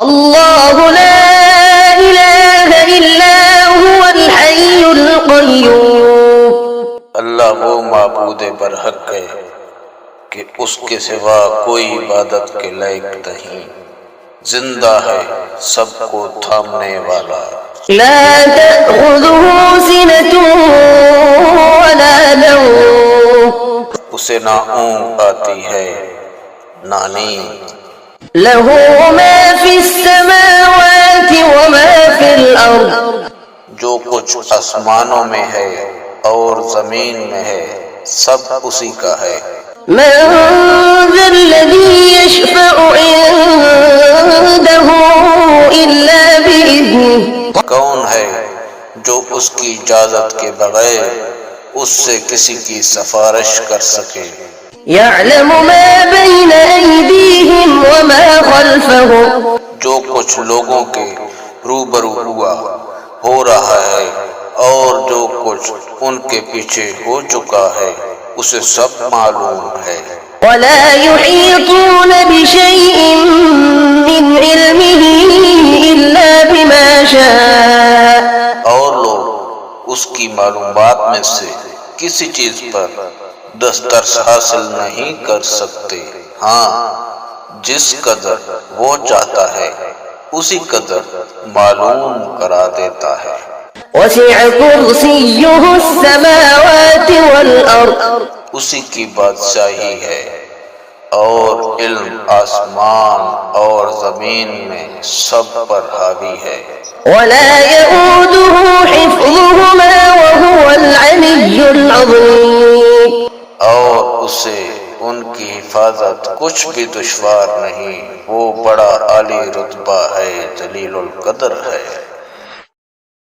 اللہ لا الہ الا هو الحی القیوم، اللہ وہ معبود برحق ہے کہ اس کے سوا کوئی عبادت کے لائق نہیں، زندہ ہے، سب کو تھامنے والا، لا تأخذه سنة ولا نوم، اسے نہ اونگ آتی ہے نہ نیند، له ما في السماوات وما في الأرض، جو کچھ آسمانوں میں ہے اور زمین میں ہے سب اسی کا ہے، من ذا الذي يشفع عنده إلا بإذنه، کون ہے جو اس کی اجازت کے بغیر اس سے کسی کی سفارش کر سکے، يعلم ما بين أيديهم وما خلفهم، جو کچھ لوگوں کے روبرو ہوا ہو رہا ہے اور جو کچھ ان کے پیچھے ہو چکا ہے اسے سب معلوم ہے، ولا يحيطون بشيء من علمه إلا بما شاء، اور لوگ اس کی معلومات میں سے کسی چیز پر دسترس حاصل نہیں کر سکتے، ہاں جس قدر وہ چاہتا ہے اسی قدر معلوم کرا دیتا ہے، وسع كرسيه السماوات والأرض، اسی کی بادشاہی ہے اور علم آسمان اور زمین میں سب پر حاوی ہے، ولا يؤوده حفظهما وهو العلي العظيم، اور اسے ان کی حفاظت کچھ بھی دشوار نہیں، وہ بڑا عالی رتبہ ہے، جلیل القدر ہے۔